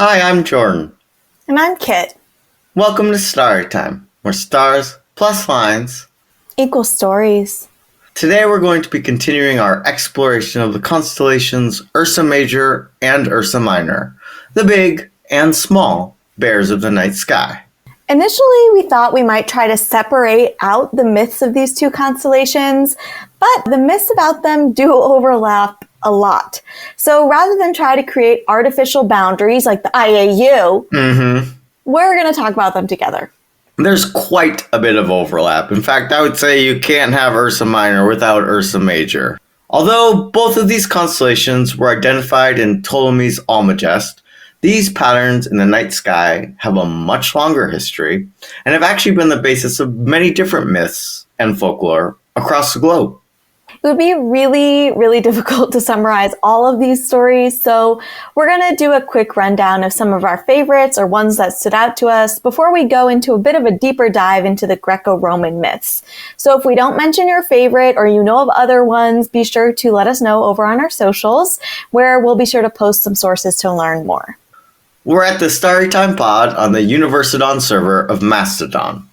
Hi, I'm Jordan. And I'm Kit. Welcome to Starry Time, where stars plus lines Equal stories. Today we're going to be continuing our exploration of the constellations Ursa Major and Ursa Minor, the big and small bears of the night sky. Initially, we thought we might try to separate out the myths of these two constellations, but the myths about them do overlap a lot. So rather than try to create artificial boundaries like the IAU, we're going to talk about them together. There's quite a bit of overlap. In fact, I would say you can't have Ursa Minor without Ursa Major. Although both of these constellations were identified in Ptolemy's Almagest, these patterns in the night sky have a much longer history and have actually been the basis of many different myths and folklore across the globe. It would be really difficult to summarize all of these stories, so we're going to do a quick rundown of some of our favorites or ones that stood out to us before we go into a bit of a deeper dive into the Greco-Roman myths. So if we don't mention your favorite or you know of other ones, be sure to let us know over on our socials, where we'll be sure to post some sources to learn more. We're at the Starry Time pod on the Universidon server of Mastodon.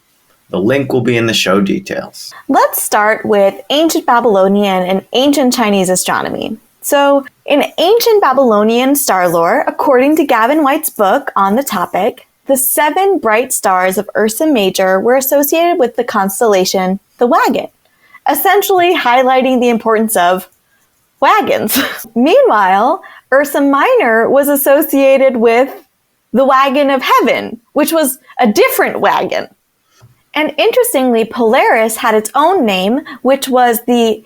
The link will be in the show details. Let's start with ancient Babylonian and ancient Chinese astronomy. So, in ancient Babylonian star lore, according to Gavin White's book on the topic, the 7 bright stars of Ursa Major were associated with the constellation the Wagon, essentially highlighting the importance of wagons. Meanwhile, Ursa Minor was associated with the Wagon of Heaven, which was a different wagon. And interestingly, Polaris had its own name, which was the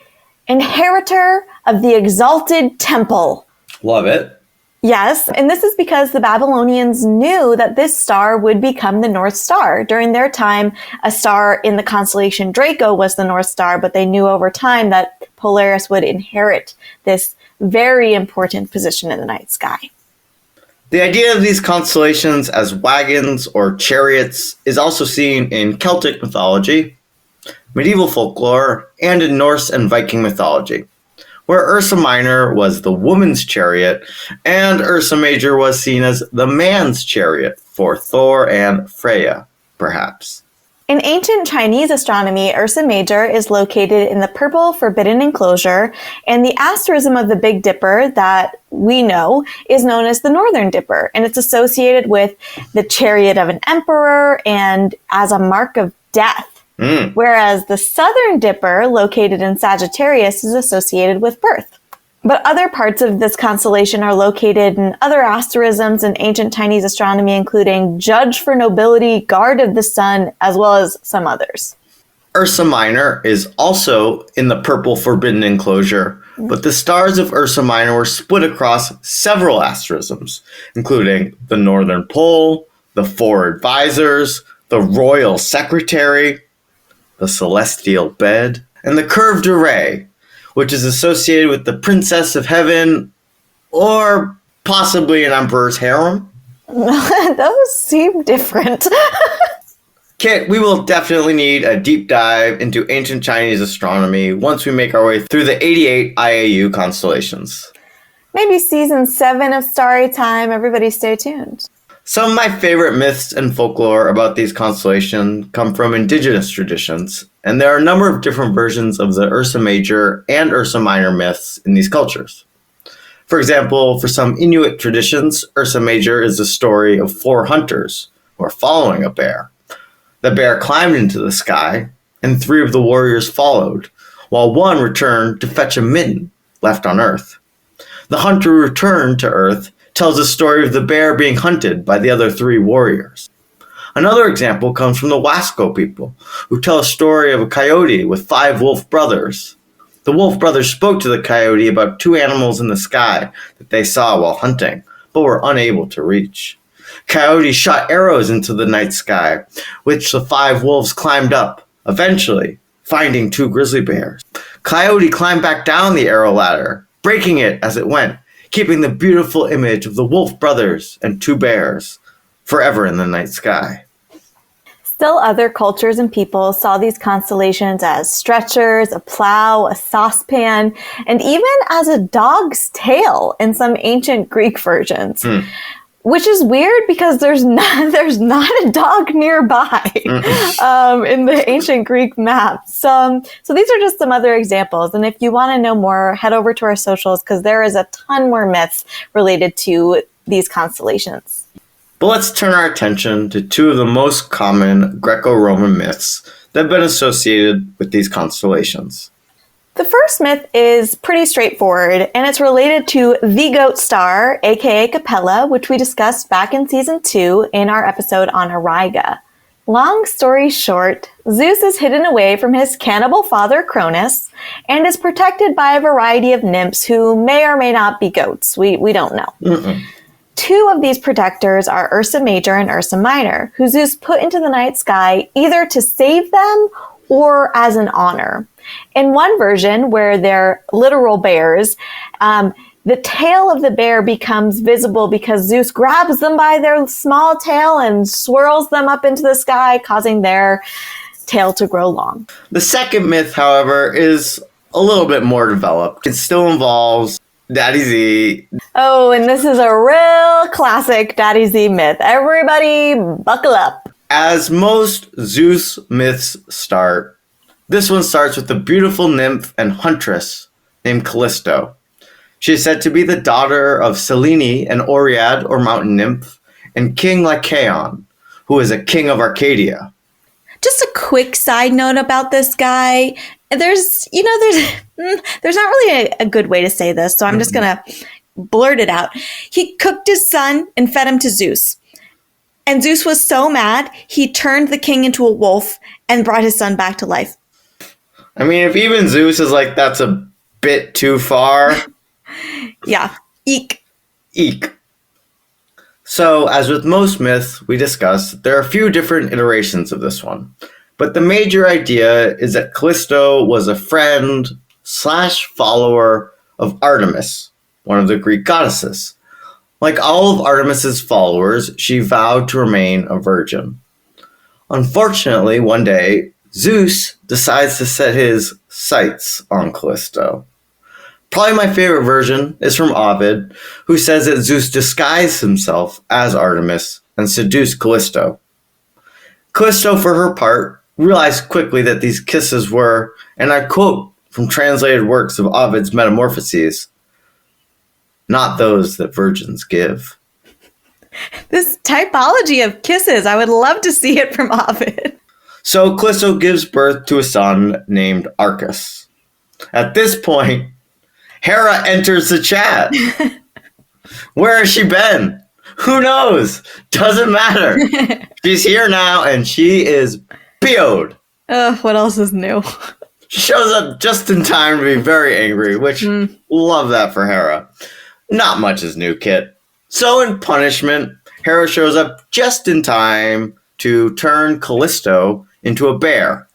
inheritor of the exalted temple. Love it. Yes, and this is because the Babylonians knew that this star would become the North Star. During their time, a star in the constellation Draco was the North Star, but they knew over time that Polaris would inherit this very important position in the night sky. The idea of these constellations as wagons or chariots is also seen in Celtic mythology, medieval folklore, and in Norse and Viking mythology, where Ursa Minor was the woman's chariot and Ursa Major was seen as the man's chariot for Thor and Freya, perhaps. In ancient Chinese astronomy, Ursa Major is located in the purple forbidden enclosure, and the asterism of the Big Dipper that we know is known as the Northern Dipper, and it's associated with the chariot of an emperor and as a mark of death. Whereas the Southern Dipper, located in Sagittarius, is associated with birth. But other parts of this constellation are located in other asterisms in ancient Chinese astronomy, including Judge for Nobility, Guard of the Sun, as well as some others. Ursa Minor is also in the purple forbidden enclosure, but the stars of Ursa Minor were split across several asterisms, including the Northern Pole, the Four Advisors, the Royal Secretary, the Celestial Bed, and the Curved Array, which is associated with the Princess of Heaven, or possibly an Emperor's harem. Those seem different. Kit, we will definitely need a deep dive into ancient Chinese astronomy once we make our way through the 88 IAU constellations. Maybe season 7 of Starry Time. Everybody stay tuned. Some of my favorite myths and folklore about these constellations come from indigenous traditions, and there are a number of different versions of the Ursa Major and Ursa Minor myths in these cultures. For example, for some Inuit traditions, Ursa Major is the story of 4 hunters who are following a bear. The bear climbed into the sky, and 3 of the warriors followed, while 1 returned to fetch a mitten left on Earth. The hunter who returned to Earth tells the story of the bear being hunted by the other 3 warriors. Another example comes from the Wasco people, who tell a story of a coyote with 5 wolf brothers. The wolf brothers spoke to the coyote about 2 animals in the sky that they saw while hunting, but were unable to reach. Coyote shot arrows into the night sky, which the 5 wolves climbed up, eventually finding 2 grizzly bears. Coyote climbed back down the arrow ladder, breaking it as it went, keeping the beautiful image of the wolf brothers and 2 bears forever in the night sky. Still other cultures and people saw these constellations as stretchers, a plow, a saucepan, and even as a dog's tail in some ancient Greek versions. Which is weird because there's not a dog nearby in the ancient Greek maps. So these are just some other examples. And if you want to know more, head over to our socials because there is a ton more myths related to these constellations. But let's turn our attention to two of the most common Greco-Roman myths that have been associated with these constellations. The first myth is pretty straightforward, and it's related to the goat star, aka Capella, which we discussed back in season 2 in our episode on Auriga. Long story short, Zeus is hidden away from his cannibal father Cronus and is protected by a variety of nymphs who may or may not be goats. We don't know. Mm-mm. Two of these protectors are Ursa Major and Ursa Minor, who Zeus put into the night sky either to save them or as an honor. In one version, where they're literal bears, the tail of the bear becomes visible because Zeus grabs them by their small tail and swirls them up into the sky, causing their tail to grow long. The second myth, however, is a little bit more developed. It still involves Daddy Z. Oh, and this is a real classic Daddy Z myth. Everybody buckle up. As most Zeus myths start, this one starts with a beautiful nymph and huntress named Callisto. She is said to be the daughter of Selene, an Oread or mountain nymph, and King Lycaon, who is a king of Arcadia. Just a quick side note about this guy. There's not really a good way to say this, so I'm just going to blurt it out. He cooked his son and fed him to Zeus. And Zeus was so mad, he turned the king into a wolf and brought his son back to life. I mean, if even Zeus is like, that's a bit too far. Yeah. Eek. Eek. So, as with most myths we discussed, there are a few different iterations of this one. But the major idea is that Callisto was a friend / follower of Artemis, one of the Greek goddesses. Like all of Artemis's followers, she vowed to remain a virgin. Unfortunately, one day, Zeus decides to set his sights on Callisto. Probably my favorite version is from Ovid, who says that Zeus disguised himself as Artemis and seduced Callisto. Callisto, for her part, realized quickly that these kisses were, and I quote from translated works of Ovid's Metamorphoses, not those that virgins give. This typology of kisses, I would love to see it from Ovid. So Callisto gives birth to a son named Arcus. At this point, Hera enters the chat. Where has she been? Who knows? Doesn't matter. She's here now and she is PO'd. What else is new? She shows up just in time to be very angry, which love that for Hera. Not much is new, Kit. So in punishment, Hera shows up just in time to turn Callisto into a bear.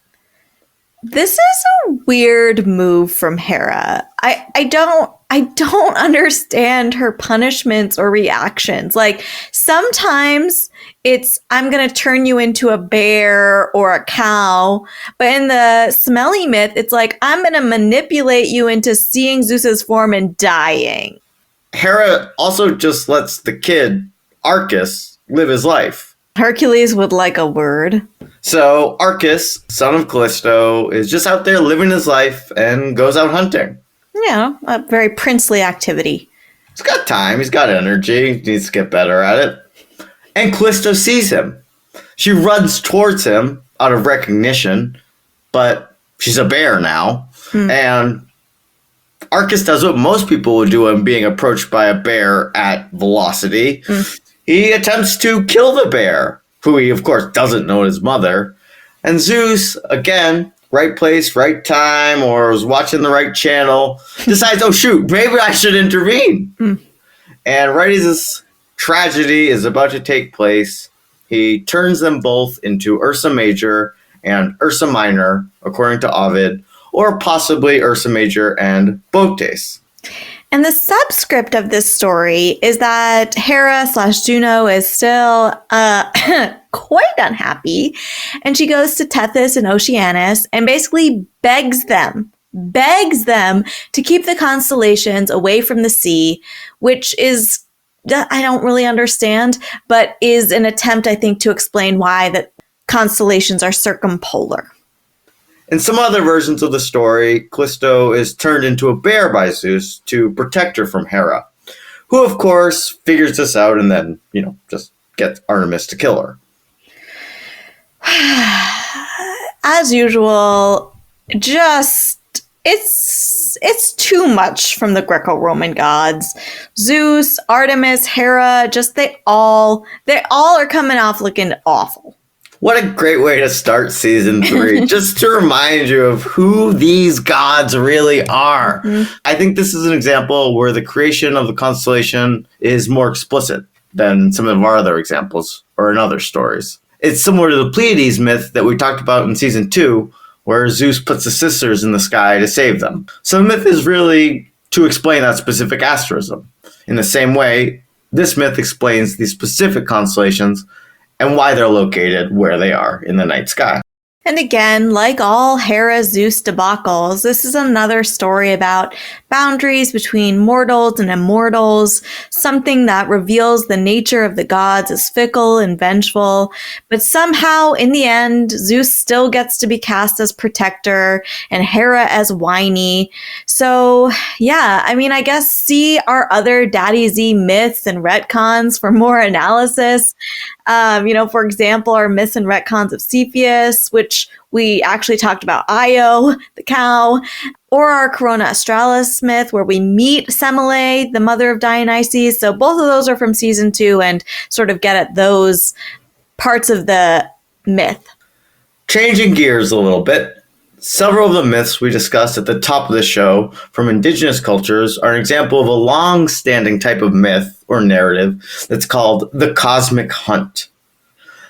This is a weird move from Hera. I don't understand her punishments or reactions. Like, sometimes it's, I'm going to turn you into a bear or a cow. But in the smelly myth, it's like, I'm going to manipulate you into seeing Zeus's form and dying. Hera also just lets the kid, Arcus, live his life. Hercules would like a word. So Arcus, son of Callisto, is just out there living his life and goes out hunting. Yeah, a very princely activity. He's got time, he's got energy, he needs to get better at it. And Callisto sees him. She runs towards him out of recognition, but she's a bear now. And Arcus does what most people would do when being approached by a bear at velocity. He attempts to kill the bear, who he, of course, doesn't know his mother. And Zeus, again, right place, right time, or was watching the right channel, decides, oh, shoot, maybe I should intervene. And right as this tragedy is about to take place, he turns them both into Ursa Major and Ursa Minor, according to Ovid, or possibly Ursa Major and Botes. And the subscript of this story is that Hera/Juno is still quite unhappy. And she goes to Tethys and Oceanus and basically begs them to keep the constellations away from the sea, which is I don't really understand, but is an attempt, I think, to explain why that constellations are circumpolar. In some other versions of the story, Callisto is turned into a bear by Zeus to protect her from Hera, who of course figures this out and then, just gets Artemis to kill her. As usual, just it's too much from the Greco-Roman gods. Zeus, Artemis, Hera, just they all are coming off looking awful. What a great way to start season 3, just to remind you of who these gods really are. Mm-hmm. I think this is an example where the creation of the constellation is more explicit than some of our other examples or in other stories. It's similar to the Pleiades myth that we talked about in season 2, where Zeus puts the sisters in the sky to save them. So the myth is really to explain that specific asterism. In the same way, this myth explains the specific constellations and why they're located where they are in the night sky. And again, like all Hera-Zeus debacles, this is another story about boundaries between mortals and immortals, something that reveals the nature of the gods as fickle and vengeful. But somehow, in the end, Zeus still gets to be cast as protector and Hera as whiny. So, yeah, I guess see our other Daddy Z myths and retcons for more analysis. For example, our myths and retcons of Cepheus, which we actually talked about Io, the cow, or our Corona Australis myth, where we meet Semele, the mother of Dionysus. So both of those are from season 2 and sort of get at those parts of the myth. Changing gears a little bit, several of the myths we discussed at the top of the show from indigenous cultures are an example of a long-standing type of myth or narrative that's called the cosmic hunt.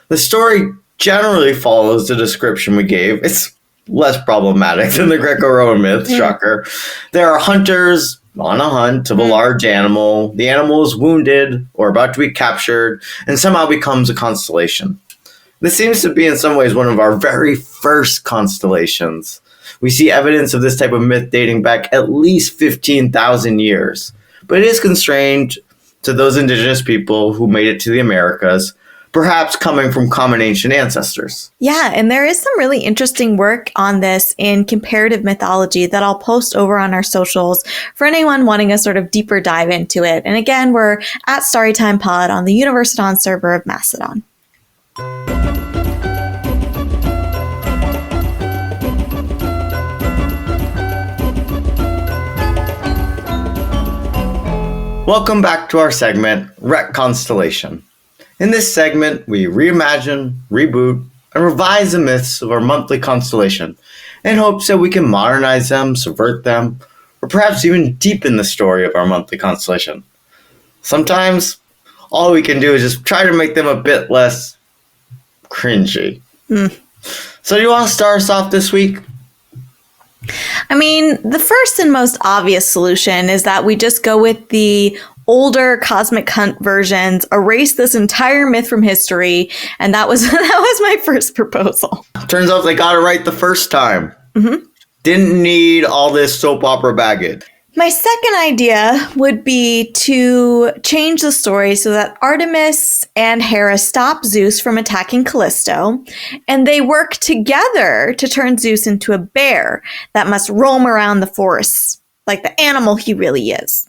The story generally follows the description we gave. It's less problematic than the Greco-Roman myth, shocker. There are hunters on a hunt of a large animal. The animal is wounded or about to be captured and somehow becomes a constellation. This seems to be in some ways one of our very first constellations. We see evidence of this type of myth dating back at least 15,000 years. But it is constrained to those indigenous people who made it to the Americas, perhaps coming from common ancient ancestors. Yeah, and there is some really interesting work on this in comparative mythology that I'll post over on our socials for anyone wanting a sort of deeper dive into it. And again, we're at Storytime Pod on the Universiton server of Macedon. Welcome back to our segment, Retconstellation. In this segment, we reimagine, reboot, and revise the myths of our monthly constellation in hopes that we can modernize them, subvert them, or perhaps even deepen the story of our monthly constellation. Sometimes, all we can do is just try to make them a bit less cringy. So do you want to start us off this week? The first and most obvious solution is that we just go with the older Cosmic Hunt versions, erase this entire myth from history, and that was my first proposal. Turns out they got it right the first time. Didn't need all this soap opera baggage. My second idea would be to change the story so that Artemis and Hera stop Zeus from attacking Callisto, and they work together to turn Zeus into a bear that must roam around the forests like the animal he really is.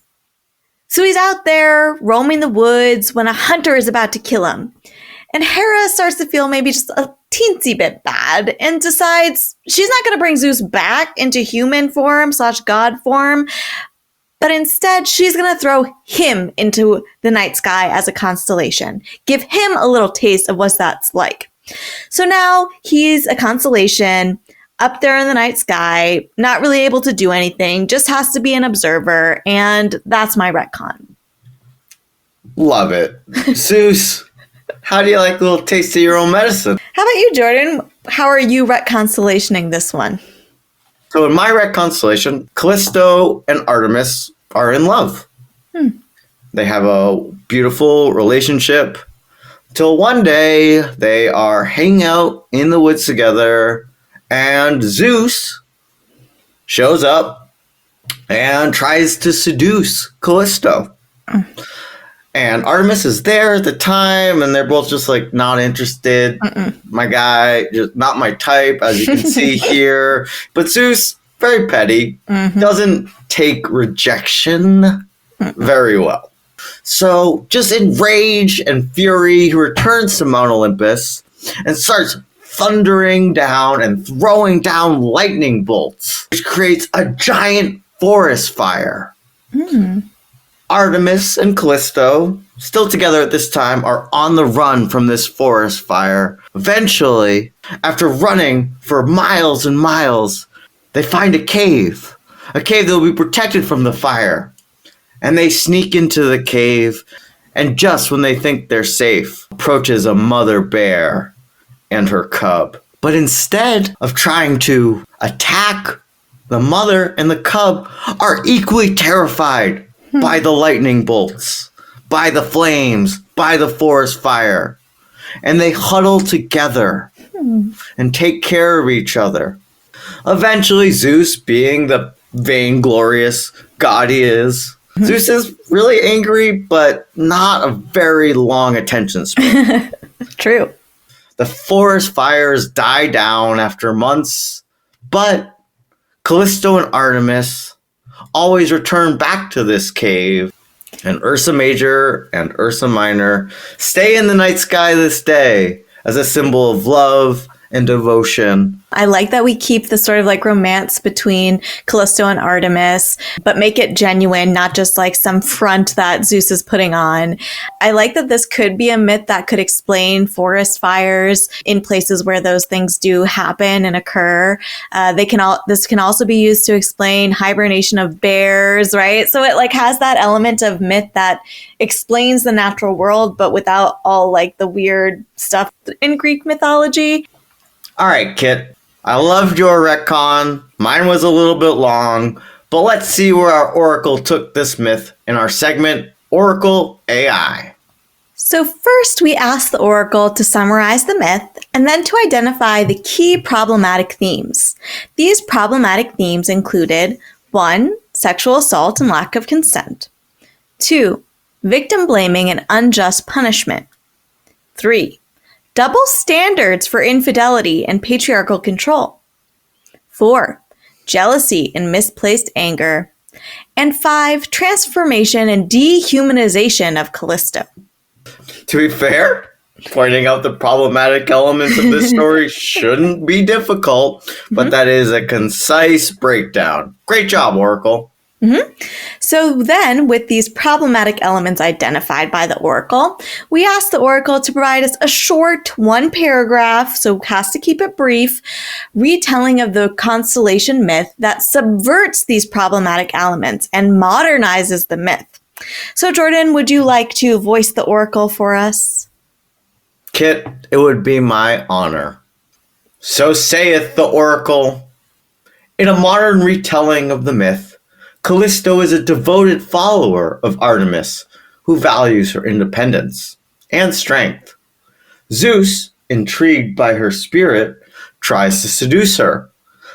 So he's out there roaming the woods when a hunter is about to kill him. And Hera starts to feel maybe just a teensy bit bad and decides she's not going to bring Zeus back into human form / god form, but instead she's going to throw him into the night sky as a constellation. Give him a little taste of what that's like. So now he's a constellation up there in the night sky, not really able to do anything, just has to be an observer, and that's my retcon. Love it. Zeus, how do you like a little taste of your own medicine? How about you, Jordan? How are you retconstellationing this one? So in my retconstellation, Callisto and Artemis are in love. They have a beautiful relationship till one day they are hanging out in the woods together and Zeus shows up and tries to seduce Callisto. And Artemis is there at the time, and they're both just like not interested. My guy, just not my type, as you can see here. But Zeus, very petty, doesn't take rejection very well. So, just in rage and fury, he returns to Mount Olympus and starts thundering down and throwing down lightning bolts, which creates a giant forest fire. Artemis and Callisto, still together at this time, are on the run from this forest fire. Eventually, after running for miles and miles, they find a cave that will be protected from the fire. And they sneak into the cave, and just when they think they're safe, approaches a mother bear and her cub. But instead of trying to attack, the mother and the cub are equally terrified by the lightning bolts, by the flames, by the forest fire. And they huddle together and take care of each other. Eventually, Zeus, being the vainglorious god he is, Zeus is really angry, but not a very long attention span. True. The forest fires die down after months, but Callisto and Artemis always return back to this cave, and Ursa Major and Ursa Minor stay in the night sky this day as a symbol of love and devotion. I like that we keep the sort of like romance between Callisto and Artemis, but make it genuine, not just like some front that Zeus is putting on. I like that this could be a myth that could explain forest fires in places where those things do happen and occur. This can also be used to explain hibernation of bears, right? So it like has that element of myth that explains the natural world, but without all like the weird stuff in Greek mythology. All right, Kit. I loved your retcon. Mine was a little bit long, but let's see where our oracle took this myth in our segment, Oracle AI. So first, we asked the oracle to summarize the myth and then to identify the key problematic themes. These problematic themes included 1. Sexual assault and lack of consent. 2. Victim blaming and unjust punishment. 3. Double standards for infidelity and patriarchal control. 4. Jealousy and misplaced anger. And 5. Transformation and dehumanization of Callisto. To be fair, pointing out the problematic elements of this story shouldn't be difficult, but that is a concise breakdown. Great job, Oracle. So then, with these problematic elements identified by the oracle, we asked the oracle to provide us a short 1 paragraph, so has to keep it brief, retelling of the constellation myth that subverts these problematic elements and modernizes the myth. So Jordan, would you like to voice the oracle for us? Kit, it would be my honor. So saith the oracle. In a modern retelling of the myth, Callisto is a devoted follower of Artemis who values her independence and strength. Zeus, intrigued by her spirit, tries to seduce her,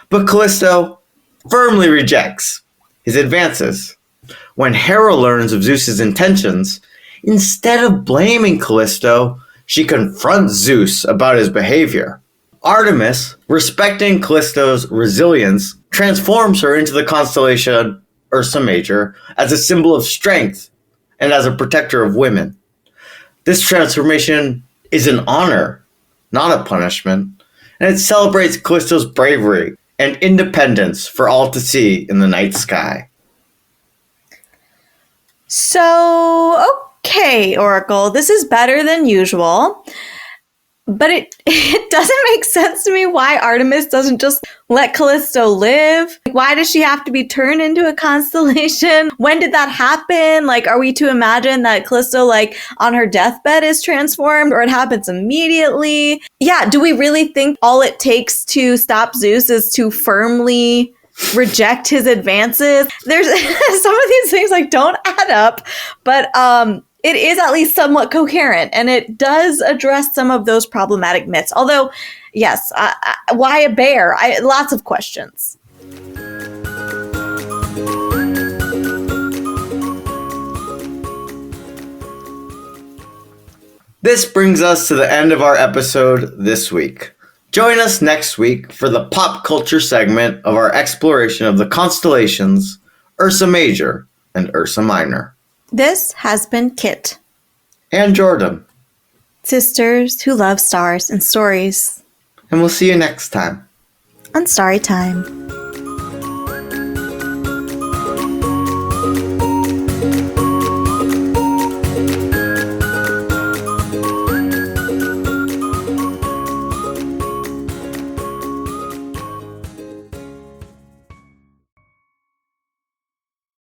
but Callisto firmly rejects his advances. When Hera learns of Zeus's intentions, instead of blaming Callisto, she confronts Zeus about his behavior. Artemis, respecting Callisto's resilience, transforms her into the constellation Ursa Major as a symbol of strength and as a protector of women. This transformation is an honor, not a punishment, and it celebrates Callisto's bravery and independence for all to see in the night sky. So, okay, Oracle, this is better than usual. But it doesn't make sense to me why Artemis doesn't just let Callisto live. Why does she have to be turned into a constellation? When did that happen? Like, are we to imagine that Callisto, like, on her deathbed is transformed, or it happens immediately? Yeah, do we really think all it takes to stop Zeus is to firmly reject his advances? There's some of these things like don't add up, but it is at least somewhat coherent, and it does address some of those problematic myths. Although, yes, why a bear? Lots of questions. This brings us to the end of our episode this week. Join us next week for the pop culture segment of our exploration of the constellations, Ursa Major and Ursa Minor. This has been Kit. And Jordan. Sisters who love stars and stories. And we'll see you next time. On Starry Time.